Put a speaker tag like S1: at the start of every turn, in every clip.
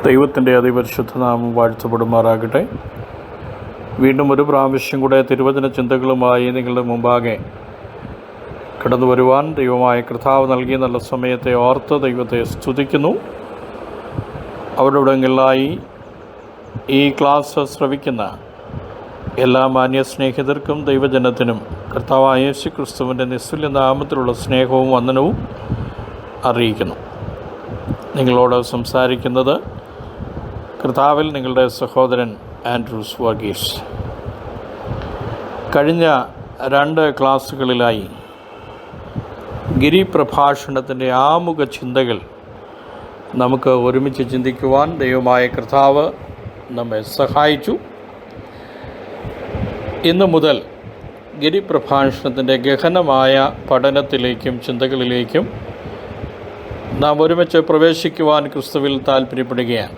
S1: ദൈവത്തിൻ്റെ അതിപരിശുദ്ധ നാമം വാഴ്ത്തപ്പെടുമാറാകട്ടെ. വീണ്ടും ഒരു പ്രാവശ്യം കൂടെ തിരുവചന ചിന്തകളുമായി നിങ്ങളുടെ മുമ്പാകെ കടന്നു വരുവാൻ ദൈവമായ കർത്താവ് നൽകിയ നല്ല സമയത്തെ ഓർത്ത് ദൈവത്തെ സ്തുതിക്കുന്നു. അവിടെവിടങ്ങളിലായി ഈ ക്ലാസ് ശ്രവിക്കുന്ന എല്ലാ മാന്യ സ്നേഹിതർക്കും ദൈവജനത്തിനും കർത്താവായ യേശു ക്രിസ്തുവിൻ്റെ നിസ്തുല്യ നാമത്തിലുള്ള സ്നേഹവും വന്ദനവും അറിയിക്കുന്നു. നിങ്ങളോട് സംസാരിക്കുന്നത് കർത്താവിൽ നിങ്ങളുടെ സഹോദരൻ ആൻഡ്രൂസ് വർഗീസ്. കഴിഞ്ഞ 2 ക്ലാസ്സുകളിലായി ഗിരിപ്രഭാഷണത്തിൻ്റെ ആമുഖ ചിന്തകൾ നമുക്ക് ഒരുമിച്ച് ചിന്തിക്കുവാൻ ദൈവമായ കർത്താവ് നമ്മെ സഹായിച്ചു. ഇന്നു മുതൽ ഗിരിപ്രഭാഷണത്തിൻ്റെ ഗഹനമായ പഠനത്തിലേക്കും ചിന്തകളിലേക്കും നാം ഒരുമിച്ച് പ്രവേശിക്കുവാൻ ക്രിസ്തുവിൽ താൽപ്പര്യപ്പെടുകയാണ്.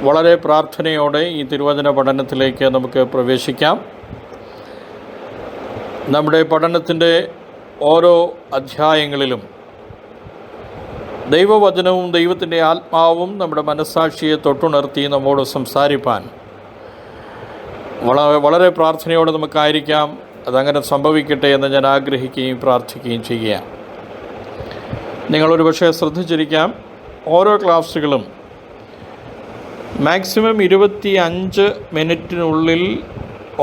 S1: വളരെ പ്രാർത്ഥനയോടെ ഈ തിരുവചന പഠനത്തിലേക്ക് നമുക്ക് പ്രവേശിക്കാം. നമ്മുടെ പഠനത്തിൻ്റെ ഓരോ അധ്യായങ്ങളിലും ദൈവവചനവും ദൈവത്തിൻ്റെ ആത്മാവും നമ്മുടെ മനസ്സാക്ഷിയെ തൊട്ടുണർത്തി നമ്മോട് സംസാരിപ്പാൻ വളരെ പ്രാർത്ഥനയോടെ നമുക്കായിരിക്കാം. അതങ്ങനെ സംഭവിക്കട്ടെ എന്ന് ഞാൻ ആഗ്രഹിക്കുകയും പ്രാർത്ഥിക്കുകയും ചെയ്യുകയാണ്. നിങ്ങളൊരു പക്ഷേ ശ്രദ്ധിച്ചിരിക്കാം, ഓരോ ക്ലാസ്സുകളും മാക്സിമം 25 മിനിറ്റിനുള്ളിൽ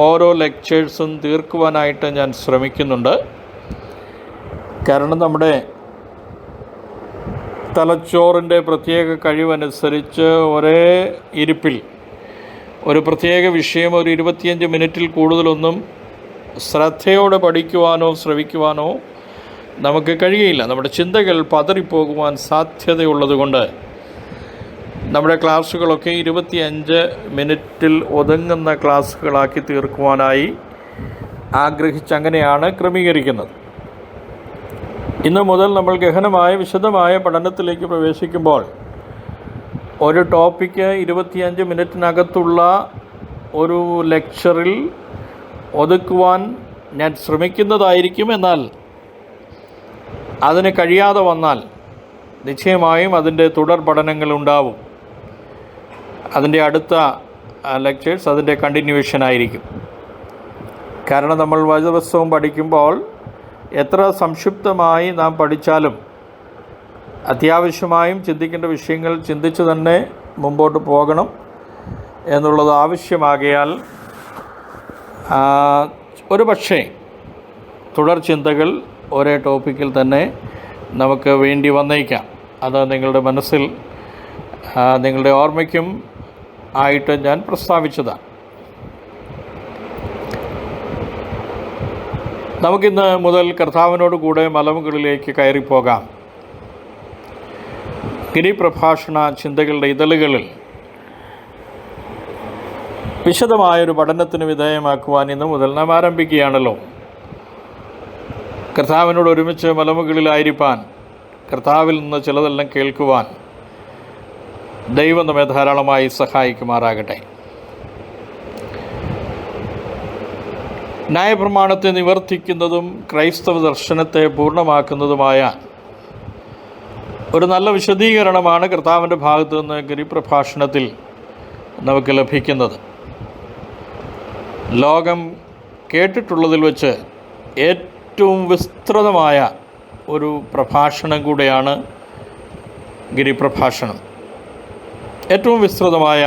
S1: ഓരോ ലെക്ചേഴ്സും തീർക്കുവാനായിട്ട് ഞാൻ ശ്രമിക്കുന്നുണ്ട്. കാരണം നമ്മുടെ തലച്ചോറിൻ്റെ പ്രത്യേക കഴിവനുസരിച്ച് ഒരേ ഇരിപ്പിൽ ഒരു പ്രത്യേക വിഷയം ഒരു 25 മിനിറ്റിൽ കൂടുതലൊന്നും ശ്രദ്ധയോടെ പഠിക്കുവാനോ ശ്രവിക്കുവാനോ നമുക്ക് കഴിയുകയില്ല. നമ്മുടെ ചിന്തകൾ പതറിപ്പോകുവാൻ സാധ്യതയുള്ളതുകൊണ്ട് നമ്മുടെ ക്ലാസ്സുകളൊക്കെ 25 മിനിറ്റിൽ ഒതുങ്ങുന്ന ക്ലാസ്സുകളാക്കി തീർക്കുവാനായി ആഗ്രഹിച്ചങ്ങനെയാണ് ക്രമീകരിക്കുന്നത്. ഇന്ന് മുതൽ നമ്മൾ ഗഹനമായ വിശദമായ പഠനത്തിലേക്ക് പ്രവേശിക്കുമ്പോൾ ഒരു ടോപ്പിക്ക് 25 മിനിറ്റിനകത്തുള്ള ഒരു ലെക്ചറിൽ ഒതുക്കുവാൻ ഞാൻ ശ്രമിക്കുന്നതായിരിക്കും. എന്നാൽ അതിന് കഴിയാതെ വന്നാൽ നിശ്ചയമായും അതിൻ്റെ തുടർ പഠനങ്ങളുണ്ടാവും. അതിൻ്റെ അടുത്ത ലെക്ചേഴ്സ് അതിൻ്റെ കണ്ടിന്യൂവേഷനായിരിക്കും. കാരണം നമ്മൾ വചനപുസ്തകം പഠിക്കുമ്പോൾ എത്ര സംക്ഷിപ്തമായി നാം പഠിച്ചാലും അത്യാവശ്യമായും ചിന്തിക്കേണ്ട വിഷയങ്ങൾ ചിന്തിച്ച് തന്നെ മുമ്പോട്ട് പോകണം എന്നുള്ളത് ആവശ്യമാകയാൽ ഒരു പക്ഷേ തുടർ ചിന്തകൾ ഒരേ ടോപ്പിക്കിൽ തന്നെ നമുക്ക് വേണ്ടി വന്നേക്കാം. അത് നിങ്ങളുടെ മനസ്സിൽ നിങ്ങളുടെ ഓർമ്മയ്ക്കും ആയിട്ട് ഞാൻ പ്രസ്താവിച്ചതാണ്. നമുക്കിന്ന് മുതൽ കർത്താവിനോട് കൂടെ മലമുകളിലേക്ക് കയറിപ്പോകാം. ഗിരിപ്രഭാഷണ ചിന്തകളുടെ ഇതളുകളിൽ വിശദമായൊരു പഠനത്തിന് വിധേയമാക്കുവാൻ ഇന്ന് മുതൽ നാം ആരംഭിക്കുകയാണല്ലോ. കർത്താവിനോട് ഒരുമിച്ച് മലമുകളിലായിരിക്കാൻ, കർത്താവിൽ നിന്ന് ചിലതെല്ലാം കേൾക്കുവാൻ ദൈവം നമ്മെ ധാരാളമായി സഹായിക്കുമാറാകട്ടെ. ന്യായപ്രമാണത്തെ നിവർത്തിക്കുന്നതും ക്രൈസ്തവ ദർശനത്തെ പൂർണ്ണമാക്കുന്നതുമായ ഒരു നല്ല വിശദീകരണമാണ് കർത്താവിൻ്റെ ഭാഗത്തു നിന്ന് ഗിരിപ്രഭാഷണത്തിൽ നമുക്ക് ലഭിക്കുന്നത്. ലോകം കേട്ടിട്ടുള്ളതിൽ വെച്ച് ഏറ്റവും വിസ്തൃതമായ ഒരു പ്രഭാഷണം കൂടെയാണ് ഗിരിപ്രഭാഷണം. ഏറ്റവും വിസ്തൃതമായ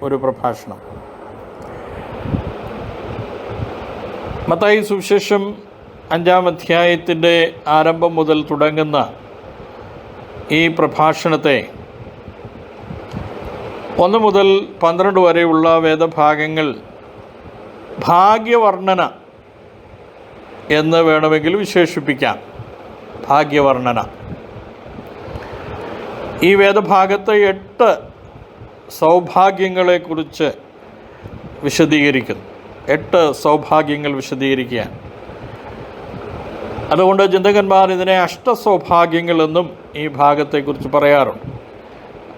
S1: ഒരു പ്രഭാഷണം. മത്തായി സുവിശേഷം 5-ാം അധ്യായത്തിൻ്റെ ആരംഭം മുതൽ തുടങ്ങുന്ന ഈ പ്രഭാഷണത്തെ 1 മുതൽ 12 വരെയുള്ള വേദഭാഗങ്ങൾ ഭാഗ്യവർണ്ണന എന്ന് വേണമെങ്കിൽ വിശേഷിപ്പിക്കാം. ഭാഗ്യവർണ്ണന. ഈ വേദഭാഗത്ത് 8 സൗഭാഗ്യങ്ങളെക്കുറിച്ച് വിശദീകരിക്കുന്നു. 8 സൗഭാഗ്യങ്ങൾ വിശദീകരിക്കുകയാണ്. അതുകൊണ്ട് ചിന്തകന്മാർ ഇതിനെ അഷ്ടസൗഭാഗ്യങ്ങളെന്നും ഈ ഭാഗത്തെക്കുറിച്ച് പറയാറുണ്ട്.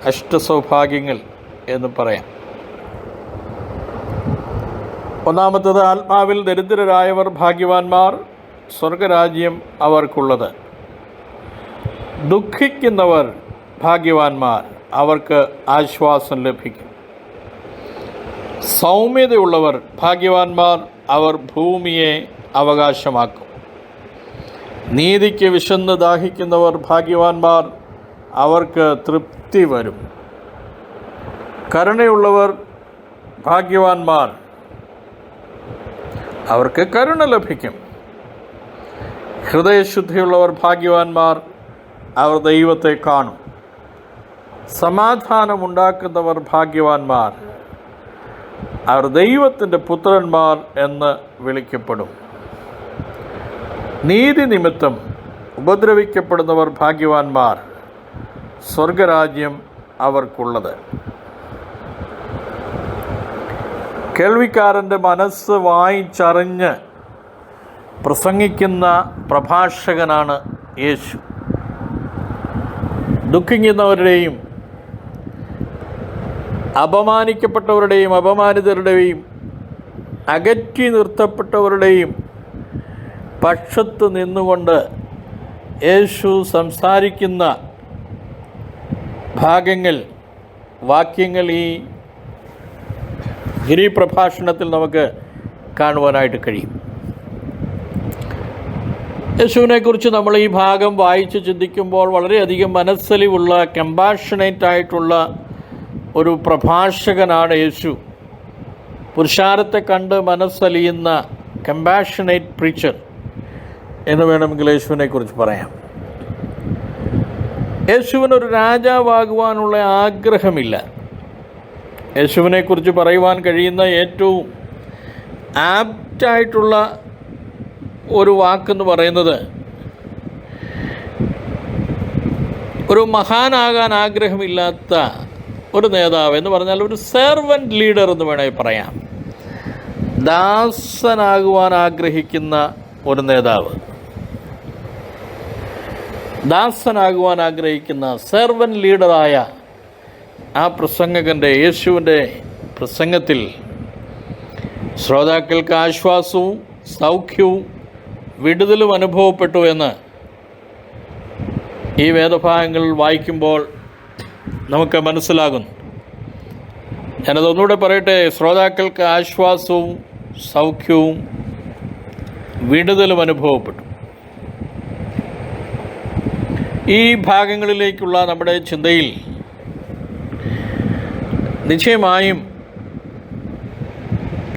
S1: അഷ്ടസൗഭാഗ്യങ്ങൾ എന്നും പറയാം. ഒന്നാമത്തത്, ആത്മാവിൽ ദരിദ്രരായവർ ഭാഗ്യവാന്മാർ, സ്വർഗരാജ്യം അവർക്കുള്ളത്. ദുഃഖിക്കുന്നവർ ഭാഗ്യവാന്മാർ, അവർക്ക് ആശ്വാസം ലഭിക്കും. സൗമ്യതയുള്ളവർ ഭാഗ്യവാന്മാർ, അവർ ഭൂമിയെ അവകാശമാക്കും. നീതിക്ക് വിശന്ന് ദാഹിക്കുന്നവർ ഭാഗ്യവാന്മാർ, അവർക്ക് തൃപ്തി വരും. കരുണയുള്ളവർ ഭാഗ്യവാന്മാർ, അവർക്ക് കരുണ ലഭിക്കും. ഹൃദയശുദ്ധിയുള്ളവർ ഭാഗ്യവാന്മാർ, അവർ ദൈവത്തെ കാണും. സമാധാനമുണ്ടാക്കുന്നവർ ഭാഗ്യവാന്മാർ, അവർ ദൈവത്തിൻ്റെ പുത്രന്മാർ എന്ന് വിളിക്കപ്പെടും. നീതി നിമിത്തം ഉപദ്രവിക്കപ്പെടുന്നവർ ഭാഗ്യവാന്മാർ, സ്വർഗരാജ്യം അവർക്കുള്ളത്. കേൾവിക്കാരൻ്റെ മനസ്സ് വായിച്ചറിഞ്ഞ് പ്രസംഗിക്കുന്ന പ്രഭാഷകനാണ് യേശു. ദുഃഖിക്കുന്നവരുടെയും അപമാനിക്കപ്പെട്ടവരുടെയും അപമാനിതരുടെയും അകറ്റി നിർത്തപ്പെട്ടവരുടെയും പക്ഷത്ത് നിന്നുകൊണ്ട് യേശു സംസാരിക്കുന്ന വാക്യങ്ങൾ ഈ ഗിരിപ്രഭാഷണത്തിൽ നമുക്ക് കാണുവാനായിട്ട് കഴിയും. യേശുവിനെക്കുറിച്ച് നമ്മൾ ഈ ഭാഗം വായിച്ച് ചിന്തിക്കുമ്പോൾ വളരെയധികം മനസ്സലിവുള്ള കമ്പാഷനേറ്റായിട്ടുള്ള ഒരു പ്രഭാഷകനാണ് യേശു. പുരുഷാരത്തെ കണ്ട് മനസ്സലിയുന്ന കമ്പാഷനേറ്റ് പ്രീച്ചർ എന്ന് വേണമെങ്കിൽ യേശുവിനെക്കുറിച്ച് പറയാം. യേശുവിനൊരു രാജാവാകുവാനുള്ള ആഗ്രഹമില്ല. യേശുവിനെക്കുറിച്ച് പറയുവാൻ കഴിയുന്ന ഏറ്റവും ആപ്റ്റായിട്ടുള്ള ഒരു വാക്കെന്ന് പറയുന്നത് ഒരു മഹാനാകാൻ ആഗ്രഹമില്ലാത്ത ഒരു നേതാവ് എന്ന് പറഞ്ഞാൽ ഒരു സെർവൻറ്റ് ലീഡർ എന്ന് വേണമെങ്കിൽ പറയാം. ദാസനാകുവാൻ ആഗ്രഹിക്കുന്ന ഒരു നേതാവ്, ദാസനാകുവാൻ ആഗ്രഹിക്കുന്ന സെർവൻറ്റ് ലീഡറായ ആ പ്രസംഗകൻ്റെ യേശുവിൻ്റെ പ്രസംഗത്തിൽ ശ്രോതാക്കൾക്ക് ആശ്വാസവും സൗഖ്യവും വിടുതലും അനുഭവപ്പെട്ടു എന്ന് ഈ വേദഭാഗങ്ങൾ വായിക്കുമ്പോൾ നമുക്ക് മനസ്സിലാകുന്നു. ഞാനതൊന്നുകൂടെ പറയട്ടെ. ശ്രോതാക്കൾക്ക് ആശ്വാസവും സൗഖ്യവും വിടുതലും അനുഭവപ്പെട്ടു. ഈ ഭാഗങ്ങളിലേക്കുള്ള നമ്മുടെ ചിന്തയിൽ നിശ്ചയമായും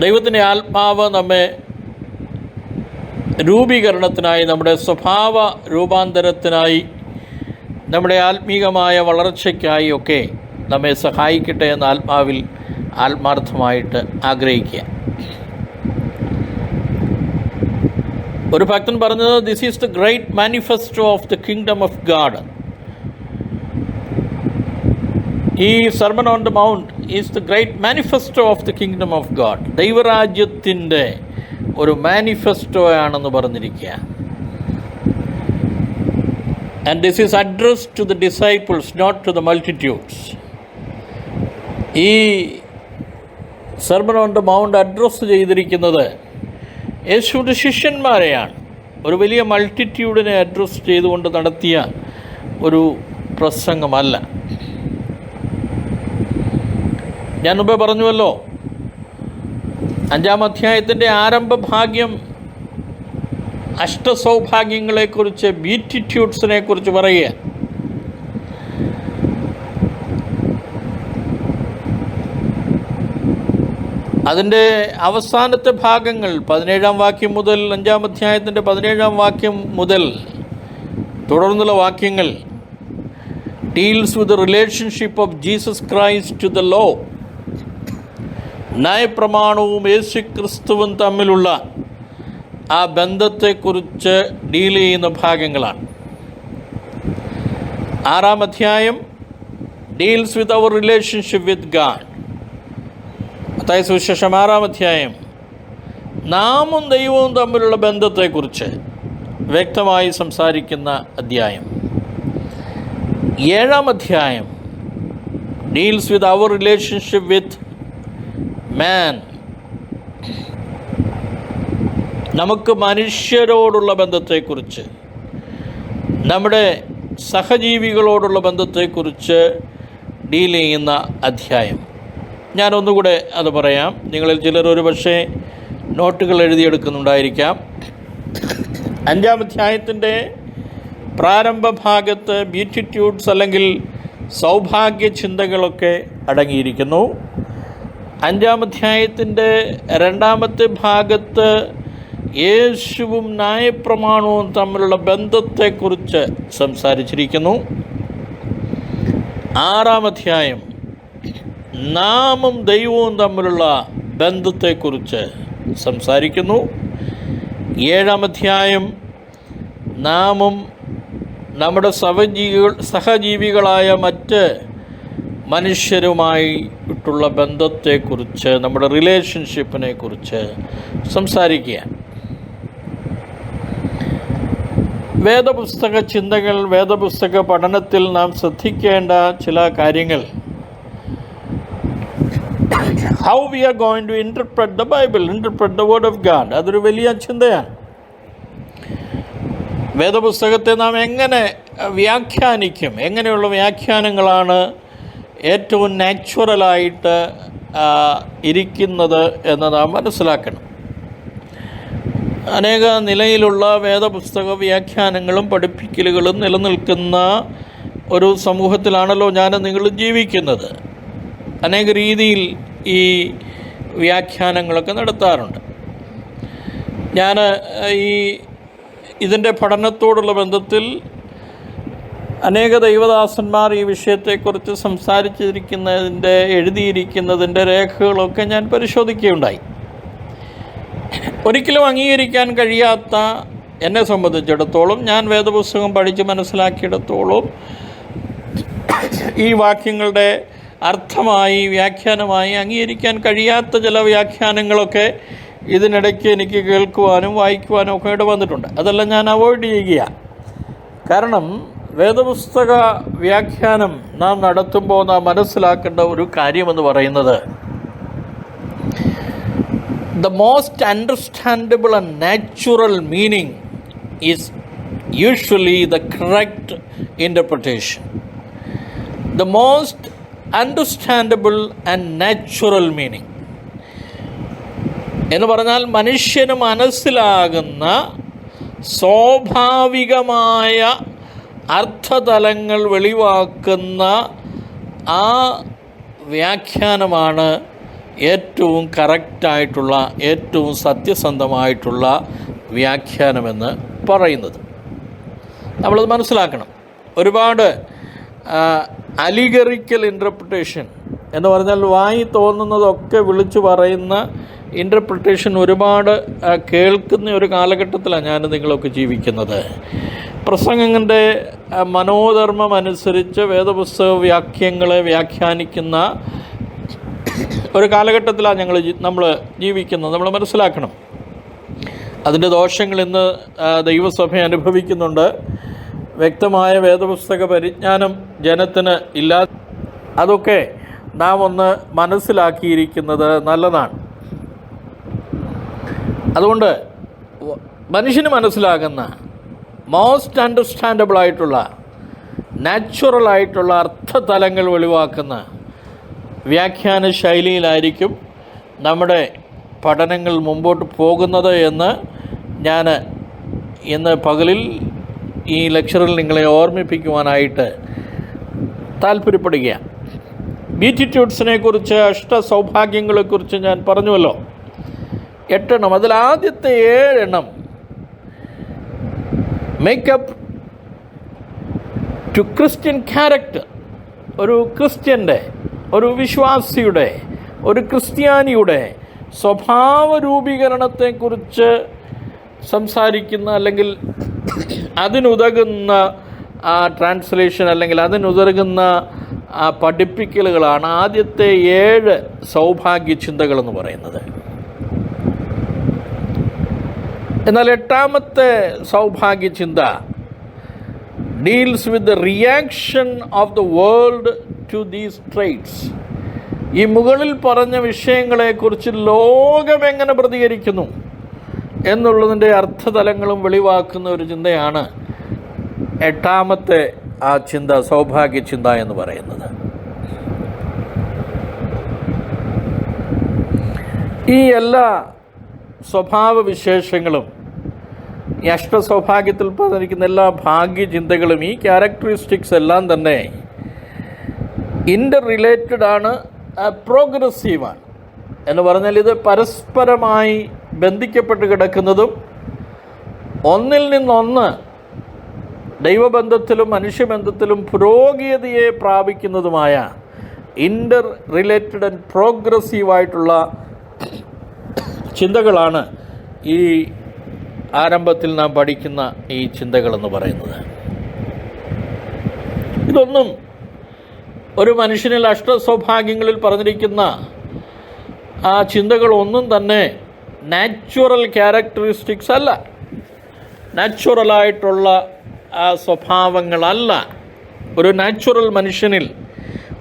S1: ദൈവത്തിൻ്റെ ആത്മാവ് നമ്മെ രൂപീകരണത്തിനായി, നമ്മുടെ സ്വഭാവ രൂപാന്തരത്തിനായി, നമ്മുടെ ആത്മീകമായ വളർച്ചയ്ക്കായി ഒക്കെ നമ്മെ സഹായിക്കട്ടെ എന്ന ആത്മാവിൽ ആത്മാർത്ഥമായിട്ട് ആഗ്രഹിക്കുക. ഒരു ഭക്തൻ പറഞ്ഞത്, this is the great manifesto of the kingdom of God. ഈ sermon on the mount is the great manifesto of the kingdom of God. ദൈവരാജ്യത്തിൻ്റെ ഒരു മാനിഫെസ്റ്റോ ആണെന്ന് പറഞ്ഞിരിക്കുക. And this is addressed to the disciples, not to the multitudes. ഈ sermon on the mount address ചെയ്തിരിക്കുന്നത് യേശുവിൻ്റെ ശിഷ്യന്മാരെയാണ്. ഒരു വലിയ മൾട്ടിറ്റ്യൂഡിനെ അഡ്രസ്സ് ചെയ്തുകൊണ്ട് നടത്തിയ ഒരു പ്രസംഗമല്ല. ഞാൻ മുമ്പേ പറഞ്ഞുവല്ലോ, 5-ാം അധ്യായത്തിൻ്റെ ആരംഭഭാഗ്യം അഷ്ടസൗഭാഗ്യങ്ങളെക്കുറിച്ച്, ബീറ്റിറ്റ്യൂഡ്സിനെ കുറിച്ച് പറയുക. അതിൻ്റെ അവസാനത്തെ ഭാഗങ്ങൾ 17-ാം വാക്യം മുതൽ 5-ാം അധ്യായത്തിൻ്റെ 17-ാം വാക്യം മുതൽ തുടർന്നുള്ള വാക്യങ്ങൾ deals with the relationship of Jesus Christ to the law. ന്യായപ്രമാണവും യേശു ക്രിസ്തുവും തമ്മിലുള്ള ആ ബന്ധത്തെക്കുറിച്ച് ഡീൽ ചെയ്യുന്ന ഭാഗങ്ങളാണ്. 6-ാം അധ്യായം deals with our relationship with God. മത്തായി സുവിശേഷം 6-ാം അധ്യായം നാമും ദൈവവും തമ്മിലുള്ള ബന്ധത്തെക്കുറിച്ച് വ്യക്തമായി സംസാരിക്കുന്ന അധ്യായം. 7-ാം അധ്യായം ഡീൽസ് വിത്ത് അവർ റിലേഷൻഷിപ്പ് വിത്ത് മാൻ. നമുക്ക് മനുഷ്യരോടുള്ള ബന്ധത്തെക്കുറിച്ച്, നമ്മുടെ സഹജീവികളോടുള്ള ബന്ധത്തെക്കുറിച്ച് ഡീൽ ചെയ്യുന്ന അധ്യായം. ഞാനൊന്നുകൂടെ അത് പറയാം. നിങ്ങളിൽ ചിലർ ഒരു പക്ഷേ നോട്ടുകൾ എഴുതിയെടുക്കുന്നുണ്ടായിരിക്കാം. 5-ാം അധ്യായത്തിൻ്റെ പ്രാരംഭ ഭാഗത്ത് ബീറ്റിറ്റ്യൂഡ്സ് അല്ലെങ്കിൽ സൗഭാഗ്യ ചിന്തകളൊക്കെ അടങ്ങിയിരിക്കുന്നു. 5-ാം അധ്യായത്തിൻ്റെ 2-ാമത്തെ ഭാഗത്ത് യേശുവും ന്യായപ്രമാണവും തമ്മിലുള്ള ബന്ധത്തെക്കുറിച്ച് സംസാരിച്ചിരിക്കുന്നു. 6-ാം അധ്യായം നാമും ദൈവവും തമ്മിലുള്ള ബന്ധത്തെക്കുറിച്ച് സംസാരിക്കുന്നു. 7-ാം അധ്യായം നാമും നമ്മുടെ സഹജീവികളായ മറ്റ് മനുഷ്യരുമായിട്ടുള്ള ബന്ധത്തെക്കുറിച്ച്, നമ്മുടെ റിലേഷൻഷിപ്പിനെ കുറിച്ച് സംസാരിക്കുക. വേദപുസ്തക ചിന്തകൾ, വേദപുസ്തക പഠനത്തിൽ നാം ശ്രദ്ധിക്കേണ്ട ചില കാര്യങ്ങൾ. How we are going to interpret the Bible, interpret the word of God. അതൊരു വലിയ ചിന്തയാണ്. വേദപുസ്തകത്തെ നാം എങ്ങനെ വ്യാഖ്യാനിക്കും, എങ്ങനെയുള്ള വ്യാഖ്യാനങ്ങളാണ് ഏറ്റവും നാച്ചുറലായിട്ട് ഇരിക്കുന്നത് എന്ന് നാം മനസ്സിലാക്കണം. അനേക നിലയിലുള്ള വേദപുസ്തക വ്യാഖ്യാനങ്ങളും പഠിപ്പിക്കലുകളും നിലനിൽക്കുന്ന ഒരു സമൂഹത്തിലാണല്ലോ ഞാനും നിങ്ങളും ജീവിക്കുന്നത്. അനേക രീതിയിൽ ഈ വ്യാഖ്യാനങ്ങളൊക്കെ നടത്താറുണ്ട്. ഞാൻ ഇതിൻ്റെ പഠനത്തോടുള്ള ബന്ധത്തിൽ അനേക ദൈവദാസന്മാർ ഈ വിഷയത്തെക്കുറിച്ച് സംസാരിച്ചിരിക്കുന്നതിൻ്റെ, എഴുതിയിരിക്കുന്നതിൻ്റെ രേഖകളൊക്കെ ഞാൻ പരിശോധിക്കുകയുണ്ടായി. ഒരിക്കലും അംഗീകരിക്കാൻ കഴിയാത്ത, എന്നെ സംബന്ധിച്ചിടത്തോളം, ഞാൻ വേദപുസ്തകം പഠിച്ച് മനസ്സിലാക്കിയിടത്തോളം ഈ വാക്യങ്ങളുടെ അർത്ഥമായി, വ്യാഖ്യാനമായി അംഗീകരിക്കാൻ കഴിയാത്ത ചില വ്യാഖ്യാനങ്ങളൊക്കെ ഇതിനിടയ്ക്ക് എനിക്ക് കേൾക്കുവാനും വായിക്കുവാനും ഒക്കെ ഇട വന്നിട്ടുണ്ട്. അതെല്ലാം ഞാൻ അവോയ്ഡ് ചെയ്യുകയാണ്. കാരണം വേദപുസ്തക വ്യാഖ്യാനം നാം നടത്തുമ്പോൾ നാം മനസ്സിലാക്കേണ്ട ഒരു കാര്യമെന്ന് പറയുന്നത്, the most understandable and natural meaning is usually the correct interpretation. The most understandable and natural meaning എന്ന് പറഞ്ഞാൽ മനുഷ്യന് മനസ്സിലാകുന്ന സ്വാഭാവികമായ അർത്ഥതലങ്ങൾ വെളിവാക്കുന്ന ആ വ്യാഖ്യാനമാണ് ഏറ്റവും കറക്റ്റായിട്ടുള്ള, ഏറ്റവും സത്യസന്ധമായിട്ടുള്ള വ്യാഖ്യാനമെന്ന് പറയുന്നത്. നമ്മളത് മനസ്സിലാക്കണം. ഒരുപാട് അലിഗറിക്കൽ ഇൻ്റർപ്രിട്ടേഷൻ എന്ന് പറഞ്ഞാൽ വായി തോന്നുന്നതൊക്കെ വിളിച്ചു പറയുന്ന ഇൻ്റർപ്രിട്ടേഷൻ ഒരുപാട് കേൾക്കുന്ന ഒരു കാലഘട്ടത്തിലാണ് ഞാൻ നിങ്ങളൊക്കെ ജീവിക്കുന്നത്. പ്രസംഗങ്ങളുടെ മനോധർമ്മം അനുസരിച്ച് വേദപുസ്തക വാക്യങ്ങളെ വ്യാഖ്യാനിക്കുന്ന ഒരു കാലഘട്ടത്തിലാണ് നമ്മൾ ജീവിക്കുന്നത്. നമ്മൾ മനസ്സിലാക്കണം. അതിൻ്റെ ദോഷങ്ങൾ ഇന്ന് ദൈവസഭ അനുഭവിക്കുന്നുണ്ട്. വ്യക്തമായ വേദപുസ്തക പരിജ്ഞാനം ജനത്തിന് ഇല്ല. അതൊക്കെ നാം ഒന്ന് മനസ്സിലാക്കിയിരിക്കുന്നത് നല്ലതാണ്. അതുകൊണ്ട് മനുഷ്യന് മനസ്സിലാകുന്ന മോസ്റ്റ് അണ്ടർസ്റ്റാൻഡബിളായിട്ടുള്ള, നാച്ചുറലായിട്ടുള്ള അർത്ഥതലങ്ങൾ വെളിവാക്കുന്ന വ്യാഖ്യാന ശൈലിയിലായിരിക്കും നമ്മുടെ പഠനങ്ങൾ മുമ്പോട്ട് പോകുന്നത് എന്ന് ഞാൻ ഇന്ന് പകലിൽ ഈ ലെക്ചറിൽ നിങ്ങളെ ഓർമ്മിപ്പിക്കുവാനായിട്ട് താല്പര്യപ്പെടുകയാണ്. ബീറ്റിറ്റ്യൂഡ്സിനെ കുറിച്ച്, അഷ്ടസൗഭാഗ്യങ്ങളെക്കുറിച്ച് ഞാൻ പറഞ്ഞുവല്ലോ. 8 എണ്ണം. അതിൽ ആദ്യത്തെ 7 എണ്ണം മേക്കപ്പ് ടു ക്രിസ്ത്യൻ ക്യാരക്ടർ. ഒരു ക്രിസ്ത്യൻ്റെ, ഒരു വിശ്വാസിയുടെ, ഒരു ക്രിസ്ത്യാനിയുടെ സ്വഭാവ രൂപീകരണത്തെക്കുറിച്ച് സംസാരിക്കുന്ന, അല്ലെങ്കിൽ അതിനുതകുന്ന ട്രാൻസ്ലേഷൻ, അല്ലെങ്കിൽ അതിനുതകുന്ന പഠിപ്പിക്കലുകളാണ് ആദ്യത്തെ 7 സൗഭാഗ്യ ചിന്തകളെന്ന് പറയുന്നത്. എന്നാൽ 8ാമത്തെ സൗഭാഗ്യ ചിന്ത deals with the reaction of the world to these traits. ഈ മുകളിൽ പറഞ്ഞ വിഷയങ്ങളെക്കുറിച്ച് ലോകം എങ്ങനെ പ്രതികരിക്കുന്നു എന്നുള്ളതിൻ്റെ അർത്ഥതലങ്ങളും വെളിവാക്കുന്ന ഒരു ചിന്തയാണ് 8ാമത്തെ ആ ചിന്ത, സൗഭാഗ്യ ചിന്ത എന്ന് പറയുന്നത്. ഈ എല്ലാ സ്വഭാവവിശേഷങ്ങളും, ഈ അഷ്ടസൗഭാഗ്യത്തിൽ പറഞ്ഞിരിക്കുന്ന എല്ലാ ഭാഗ്യചിന്തകളും, ഈ ക്യാരക്ടറിസ്റ്റിക്സ് എല്ലാം തന്നെ ഇൻ്റർ റിലേറ്റഡ് ആണ്, പ്രോഗ്രസീവാണ്. എന്ന് പറഞ്ഞാൽ ഇത് പരസ്പരമായി ബന്ധിക്കപ്പെട്ട് കിടക്കുന്നതും ഒന്നിൽ നിന്നൊന്ന് ദൈവബന്ധത്തിലും മനുഷ്യബന്ധത്തിലും പുരോഗതിയെ പ്രാപിക്കുന്നതുമായ ഇൻ്റർ റിലേറ്റഡ് ആൻഡ് പ്രോഗ്രസീവായിട്ടുള്ള ചിന്തകളാണ് ഈ ആരംഭത്തിൽ നാം പഠിക്കുന്ന ഈ ചിന്തകളെന്ന് പറയുന്നത്. ഇതൊന്നും ഒരു മനുഷ്യനിൽ അഷ്ടസൗഭാഗ്യങ്ങളിൽ പറഞ്ഞിരിക്കുന്ന ആ ചിന്തകളൊന്നും തന്നെ നാച്ചുറൽ ക്യാരക്ടറിസ്റ്റിക്സ് അല്ല, നാച്ചുറലായിട്ടുള്ള ആ സ്വഭാവങ്ങളല്ല. ഒരു നാച്ചുറൽ മനുഷ്യനിൽ,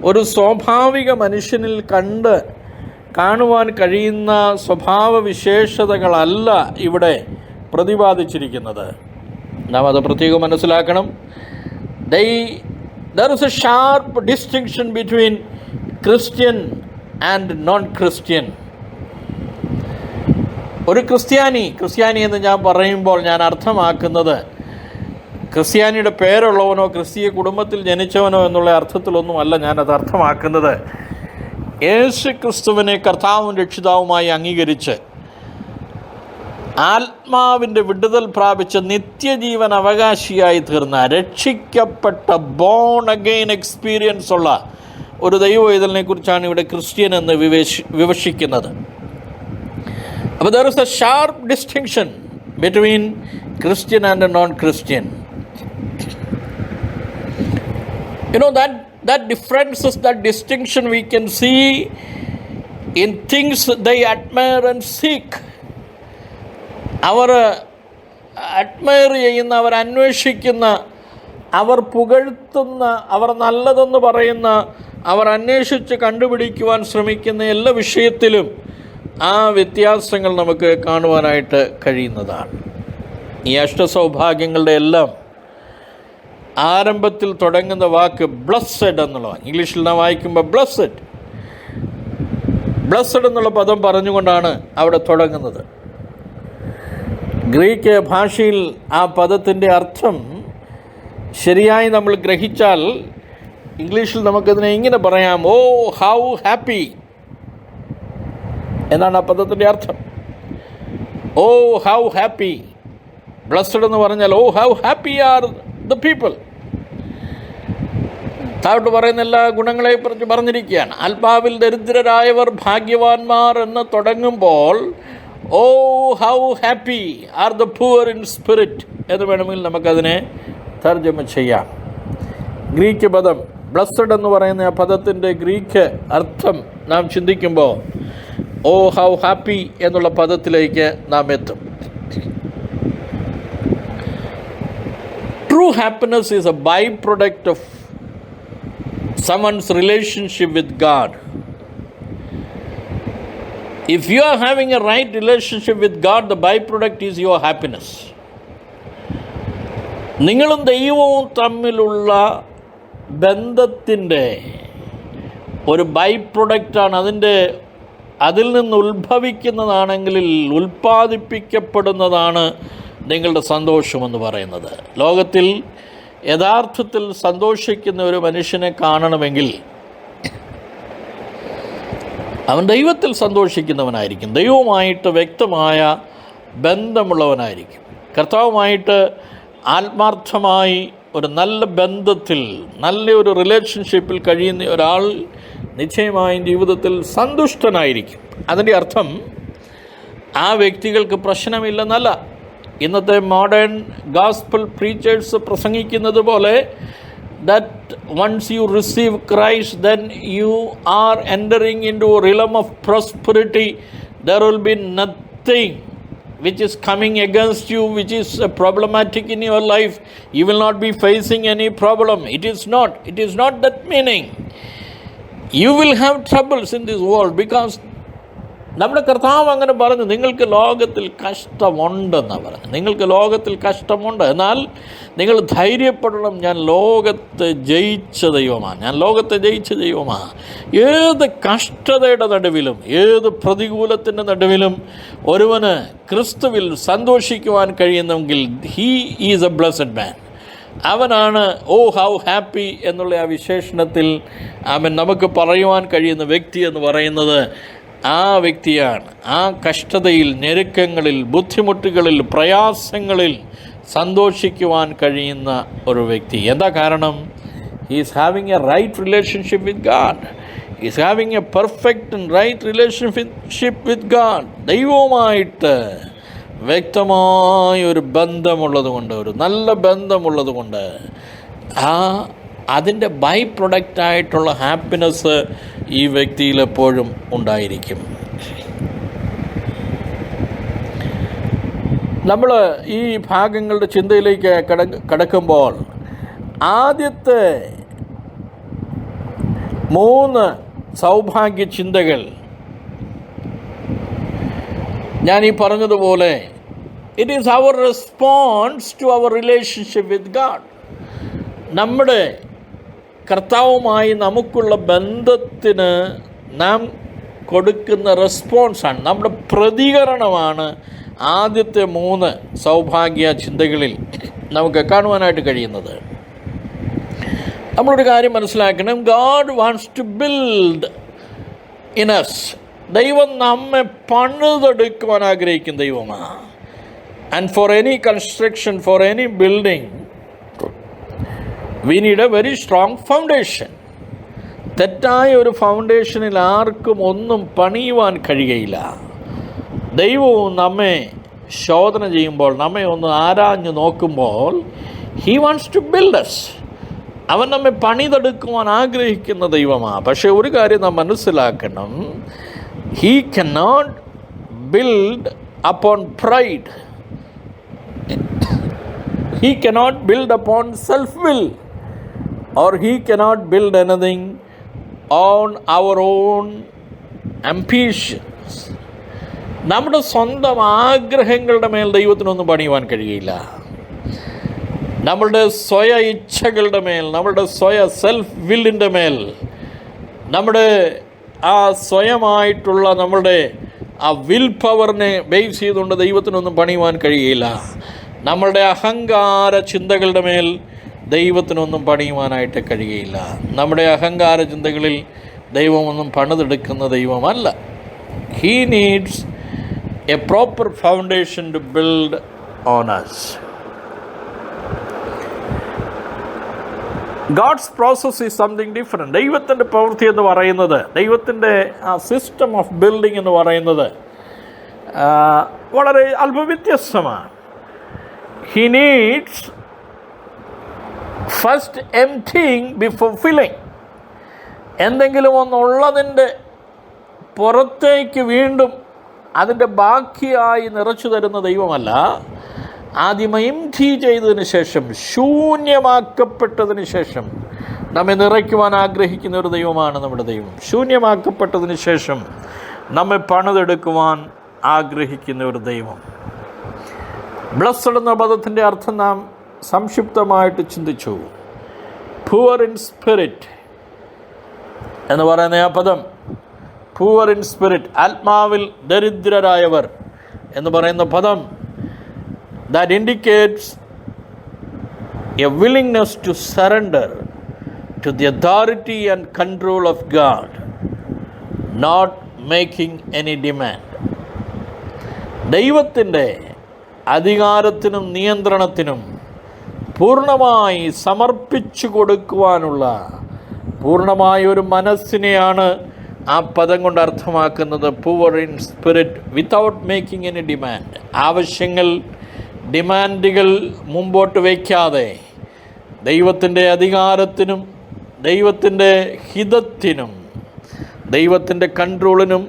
S1: ഒരു സ്വാഭാവിക മനുഷ്യനിൽ കാണുവാൻ കഴിയുന്ന സ്വഭാവ വിശേഷതകളല്ല ഇവിടെ പ്രതിപാദിച്ചിരിക്കുന്നത്. നാം അത് പ്രത്യേകം മനസ്സിലാക്കണം. There is a sharp distinction between Christian and non-Christian. ഒരു ക്രിസ്ത്യാനി എന്ന് ഞാൻ പറയുമ്പോൾ ഞാൻ അർത്ഥമാക്കുന്നത് ക്രിസ്ത്യാനിയുടെ പേരുള്ളവനോ ക്രിസ്തീയ കുടുംബത്തിൽ ജനിച്ചവനോ എന്നുള്ള അർത്ഥത്തിലൊന്നുമല്ല ഞാനത് അർത്ഥമാക്കുന്നത്. യേശു ക്രിസ്തുവിനെ കർത്താവും രക്ഷിതാവുമായി അംഗീകരിച്ച് ആത്മാവിൻ്റെ വിടുതൽ പ്രാപിച്ച നിത്യജീവൻ അവകാശിയായി തീർന്ന, രക്ഷിക്കപ്പെട്ട ബോൺ അഗെയിൻ എക്സ്പീരിയൻസ് ഉള്ള ഒരു ദൈവവേദലിനെ കുറിച്ചാണ് ഇവിടെ ക്രിസ്ത്യൻ എന്ന് വിവക്ഷിക്കുന്നത്. അപ്പോൾ there is a sharp distinction between Christian and non-Christian. That differences, that distinction we can see in things they admire and seek. അവർ അഡ്മയർ ചെയ്യുന്ന, അവർ അന്വേഷിക്കുന്ന, അവർ പുകഴ്ത്തുന്ന, അവർ നല്ലതെന്ന് പറയുന്ന, അവർ അന്വേഷിച്ച് കണ്ടുപിടിക്കുവാൻ ശ്രമിക്കുന്ന എല്ലാ വിഷയത്തിലും ആ വ്യത്യാസങ്ങൾ നമുക്ക് കാണുവാനായിട്ട് കഴിയുന്നതാണ്. ഈ അഷ്ടസൗഭാഗ്യങ്ങളുടെ എല്ലാം ആരംഭത്തിൽ തുടങ്ങുന്ന വാക്ക് ബ്ലസ്സഡ് എന്നുള്ളതാണ്. ഇംഗ്ലീഷിൽ നാം വായിക്കുമ്പോൾ ബ്ലസ്സഡ് എന്നുള്ള പദം പറഞ്ഞുകൊണ്ടാണ് അവിടെ തുടങ്ങുന്നത്. ഗ്രീക്ക് ഭാഷയിൽ ആ പദത്തിൻ്റെ അർത്ഥം ശരിയായി നമ്മൾ ഗ്രഹിച്ചാൽ ഇംഗ്ലീഷിൽ നമുക്കതിനെ ഇങ്ങനെ പറയാം, ഓ ഹൗ ഹാപ്പി എന്നാണ് ആ പദത്തിൻ്റെ അർത്ഥം. ഓ ഹൗ ഹാപ്പി. ബ്ലസ്സഡ് എന്ന് പറഞ്ഞാൽ oh how happy are the people. താഴോട്ട് പറയുന്ന എല്ലാ ഗുണങ്ങളെ കുറിച്ച് പറഞ്ഞിരിക്കുകയാണ്. ആത്മാവിൽ ദരിദ്രരായവർ ഭാഗ്യവാന്മാർ എന്ന് തുടങ്ങുമ്പോൾ oh how happy are the poor in spirit എന്ന് വേണമെങ്കിൽ നമുക്കതിനെ തർജ്ജമ ചെയ്യാം. ഗ്രീക്ക് പദം ബ്ലസ്സഡ് എന്ന് പറയുന്ന ആ പദത്തിൻ്റെ ഗ്രീക്ക് അർത്ഥം നാം ചിന്തിക്കുമ്പോൾ ഓ ഹൗ ഹാപ്പി എന്നുള്ള പദത്തിലേക്ക് നാം എത്തും. True happiness is a byproduct of someone's relationship with God. If you are having a right relationship with God, the byproduct is your happiness. നിങ്ങളും ദൈവവും തമ്മിലുള്ള ബന്ധത്തിൻ്റെ ഒരു ബൈ പ്രൊഡക്റ്റാണ്, അതിൽ നിന്ന് ഉത്ഭവിക്കുന്നതാണെങ്കിൽ ഉൽപ്പാദിപ്പിക്കപ്പെടുന്നതാണ് നിങ്ങളുടെ സന്തോഷമെന്ന് പറയുന്നത്. ലോകത്തിൽ യഥാർത്ഥത്തിൽ സന്തോഷിക്കുന്ന ഒരു മനുഷ്യനെ കാണണമെങ്കിൽ അവൻ ദൈവത്തിൽ സന്തോഷിക്കുന്നവനായിരിക്കും, ദൈവവുമായിട്ട് വ്യക്തമായ ബന്ധമുള്ളവനായിരിക്കും. കർത്താവുമായിട്ട് ആത്മാർത്ഥമായി ഒരു നല്ല ബന്ധത്തിൽ, നല്ലൊരു റിലേഷൻഷിപ്പിൽ കഴിയുന്ന ഒരാൾ നിശ്ചയമായും ജീവിതത്തിൽ സന്തുഷ്ടനായിരിക്കും. അതിൻ്റെ അർത്ഥം ആ വ്യക്തികൾക്ക് പ്രശ്നമില്ലെന്നല്ല. ഇന്നത്തെ മോഡേൺ ഗോസ്പൽ പ്രീച്ചേഴ്സ് പ്രസംഗിക്കുന്നത് പോലെ that once you receive Christ, then you are entering into a realm of prosperity. There will be nothing which is coming against you, which is problematic in your life. You will not be facing any problem. It is not that meaning. You will have troubles in this world because നമ്മുടെ കർത്താവ് അങ്ങനെ പറഞ്ഞു, നിങ്ങൾക്ക് ലോകത്തിൽ കഷ്ടമുണ്ടെന്നാണ് പറഞ്ഞു. നിങ്ങൾക്ക് ലോകത്തിൽ കഷ്ടമുണ്ട്, എന്നാൽ നിങ്ങൾ ധൈര്യപ്പെടണം, ഞാൻ ലോകത്തെ ജയിച്ച ദൈവമാണ്, ഞാൻ ലോകത്തെ ജയിച്ച ദൈവമാണ്. ഏത് കഷ്ടതയുടെ നടുവിലും, ഏത് പ്രതികൂലത്തിൻ്റെ നടുവിലും ഒരുവന് ക്രിസ്തുവിൽ സന്തോഷിക്കുവാൻ കഴിയുന്നെങ്കിൽ ഹീ ഈസ് എ ബ്ലെസ്ഡ് മാൻ. അവനാണ് ഓ ഹൗ ഹാപ്പി എന്നുള്ള ആ വിശേഷണത്തിൽ അവൻ നമുക്ക് പറയുവാൻ കഴിയുന്ന വ്യക്തി എന്ന് പറയുന്നത് ആ വ്യക്തിയാണ്. ആ കഷ്ടതയിൽ, ഞെരുക്കങ്ങളിൽ, ബുദ്ധിമുട്ടുകളിൽ, പ്രയാസങ്ങളിൽ സന്തോഷിക്കുവാൻ കഴിയുന്ന ഒരു വ്യക്തി. എന്താ കാരണം? He is having a right relationship with God. He is having a perfect and right relationship with God. ദൈവവുമായിട്ട് വ്യക്തമായൊരു ബന്ധമുള്ളതുകൊണ്ട്, ഒരു നല്ല ബന്ധമുള്ളതുകൊണ്ട് അതിൻ്റെ ബൈ പ്രൊഡക്റ്റായിട്ടുള്ള ഹാപ്പിനെസ് ഈ വ്യക്തിയിൽ എപ്പോഴും ഉണ്ടായിരിക്കും. നമ്മൾ ഈ ഭാഗങ്ങളുടെ ചിന്തയിലേക്ക് കടക്കുമ്പോൾ ആദ്യത്തെ 3 സൗഭാഗ്യ ചിന്തകൾ ഞാൻ ഈ പറഞ്ഞതുപോലെ ഇറ്റ് ഈസ് അവർ റെസ്പോൺസ് ടു അവർ റിലേഷൻഷിപ്പ് വിത്ത് ഗാഡ്. നമ്മുടെ കർത്താവുമായി നമുക്കുള്ള ബന്ധത്തിന് നാം കൊടുക്കുന്ന റെസ്പോൺസാണ്, നമ്മുടെ പ്രതികരണമാണ് ആദ്യത്തെ 3 സൗഭാഗ്യ ചിന്തകളിൽ നമുക്ക് കാണുവാനായിട്ട് കഴിയുന്നത്. നമ്മളൊരു കാര്യം മനസ്സിലാക്കണം, God wants to build in us. ദൈവം നമ്മെ പണിതെടുക്കുവാൻ ആഗ്രഹിക്കുന്ന ദൈവമാണ്. And for any construction, for any building we need a very strong foundation. തെറ്റായ ഒരു ഫൗണ്ടേഷനിൽ ആർക്കും ഒന്നും പണിയുവാൻ കഴിയുകയില്ല. ദൈവവും നമ്മെ ശോധന ചെയ്യുമ്പോൾ, നമ്മെ ഒന്ന് ആരാഞ്ഞു നോക്കുമ്പോൾ he wants to build us. അവൻ നമ്മെ പണിതെടുക്കുവാൻ ആഗ്രഹിക്കുന്ന ദൈവമാണ്. പക്ഷേ ഒരു കാര്യം നാം മനസ്സിലാക്കണം, he cannot build upon pride. He cannot build upon self-will. Or he cannot build anything on our own ambitions. നമ്മുടെ സ്വന്തം ആഗ്രഹങ്ങളുടെ മേൽ ദൈവത്തിനൊന്നും പണിയുവാൻ കഴിയില്ല. നമ്മളുടെ സ്വയ ഇച്ഛകളുടെ മേൽ, നമ്മളുടെ സെൽഫ് വില്ലിൻ്റെ മേൽ, നമ്മുടെ ആ സ്വയമായിട്ടുള്ള നമ്മളുടെ ആ വിൽ പവറിനെ ബേസ് ചെയ്തുകൊണ്ട് ദൈവത്തിനൊന്നും പണിയുവാൻ കഴിയില്ല. നമ്മളുടെ അഹങ്കാര ചിന്തകളുടെ മേൽ ദൈവത്തിനൊന്നും പണിയുവാനായിട്ട് കഴിയുകയില്ല. നമ്മുടെ അഹങ്കാര ചിന്തകളിൽ ദൈവമൊന്നും പണിതെടുക്കുന്ന ദൈവമല്ല. He needs a proper foundation to build on us. God's process is something different. ദൈവത്തിൻ്റെ പ്രവൃത്തി എന്ന് പറയുന്നത്, ദൈവത്തിൻ്റെ ആ സിസ്റ്റം ഓഫ് ബിൽഡിംഗ് എന്ന് പറയുന്നത് വളരെ അല്പവ്യത്യസ്തമാണ്. He needs first emptying before filling. എന്തെങ്കിലും ഒന്നുള്ളതിൻ്റെ പുറത്തേക്ക് വീണ്ടും അതിൻ്റെ ബാക്കിയായി നിറച്ചു തരുന്ന ദൈവമല്ല. ആദ്യം എംപ്റ്റി ചെയ്തതിന് ശേഷം, ശൂന്യമാക്കപ്പെട്ടതിന് ശേഷം നമ്മെ നിറയ്ക്കുവാൻ ആഗ്രഹിക്കുന്ന ഒരു ദൈവമാണ് നമ്മുടെ ദൈവം. ശൂന്യമാക്കപ്പെട്ടതിന് ശേഷം നമ്മെ പണിതെടുക്കുവാൻ ആഗ്രഹിക്കുന്ന ഒരു ദൈവം. ബ്ലെസ്സഡ് എന്ന പദത്തിൻ്റെ അർത്ഥം നാം സംക്ഷിപ്തമായിട്ട് ചിന്തിച്ചു. പൂവർ ഇൻ സ്പിരിറ്റ് എന്ന് പറയുന്ന ആ പദം, പൂവർ ഇൻ സ്പിരിറ്റ്, ആത്മാവിൽ ദരിദ്രരായവർ എന്ന് പറയുന്ന പദം, that indicates a willingness to surrender to the authority and control of God, not making any demand. ദൈവത്തിൻ്റെ അധികാരത്തിനും നിയന്ത്രണത്തിനും പൂർണ്ണമായി സമർപ്പിച്ചു കൊടുക്കുവാനുള്ള പൂർണ്ണമായ ഒരു മനസ്സിനെയാണ് ആ പദം കൊണ്ട് അർത്ഥമാക്കുന്നത്. Poor in spirit without making any demand. ആവശ്യങ്ങൾ, ഡിമാൻഡുകൾ മുമ്പോട്ട് വയ്ക്കാതെ ദൈവത്തിൻ്റെ അധികാരത്തിനും ദൈവത്തിൻ്റെ ഹിതത്തിനും ദൈവത്തിൻ്റെ കൺട്രോളിനും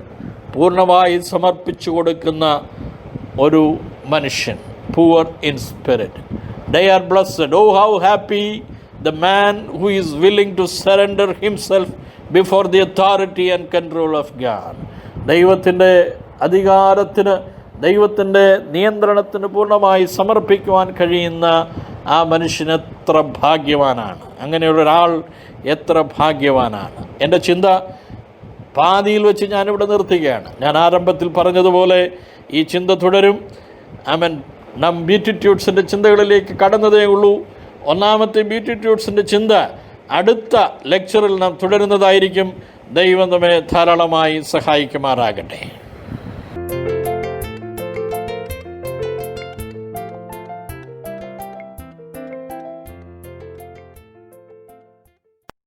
S1: പൂർണ്ണമായി സമർപ്പിച്ചു കൊടുക്കുന്ന ഒരു മനുഷ്യൻ. Poor in spirit. They are blessed. Oh, how happy the man who is willing to surrender himself before the authority and control of God. ദൈവത്തിൻ്റെ അധികാരത്തിന്, ദൈവത്തിൻ്റെ നിയന്ത്രണത്തിന് പൂർണ്ണമായി സമർപ്പിക്കുവാൻ കഴിയുന്ന ആ മനുഷ്യൻ എത്ര ഭാഗ്യവാനാണ്. അങ്ങനെയുള്ളൊരാൾ എത്ര ഭാഗ്യവാനാണ്. എൻ്റെ ചിന്ത പാതിയിൽ വെച്ച് ഞാനിവിടെ നിർത്തുകയാണ്. ഞാൻ ആരംഭത്തിൽ പറഞ്ഞതുപോലെ ഈ ചിന്ത തുടരും. നാം ബീറ്റിറ്റ്യൂഡ്സിൻ്റെ ചിന്തകളിലേക്ക് കടന്നതേ ഉള്ളൂ. ഒന്നാമത്തെ ബീറ്റിറ്റ്യൂഡ്സിൻ്റെ ചിന്ത അടുത്ത ലെക്ചറിൽ നാം തുടരുന്നതായിരിക്കും. ദൈവം നമ്മെ ധാരാളമായി സഹായിക്കുമാറാകട്ടെ.